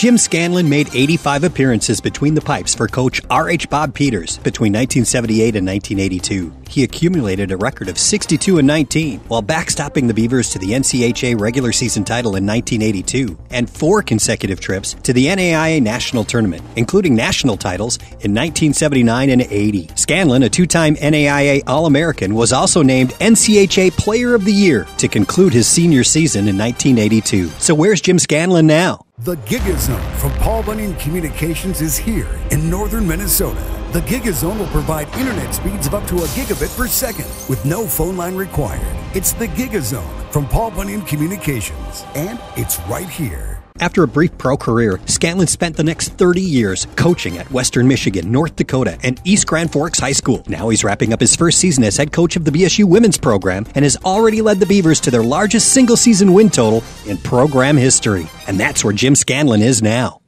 Jim Scanlon made 85 appearances between the pipes for coach R.H. Bob Peters between 1978 and 1982. He accumulated a record of 62-19 while backstopping the Beavers to the NCHA regular season title in 1982 and 4 consecutive trips to the NAIA National Tournament, including national titles in 1979 and 80. Scanlon, a 2-time NAIA All-American, was also named NCHA Player of the Year to conclude his senior season in 1982. So where's Jim Scanlon now? The GigaZone from Paul Bunyan Communications is here in northern Minnesota. The GigaZone will provide internet speeds of up to a gigabit per second with no phone line required. It's the GigaZone from Paul Bunyan Communications, and it's right here. After a brief pro career, Scanlon spent the next 30 years coaching at Western Michigan, North Dakota, and East Grand Forks High School. Now he's wrapping up his first season as head coach of the BSU women's program and has already led the Beavers to their largest single-season win total in program history. And that's where Jim Scanlon is now.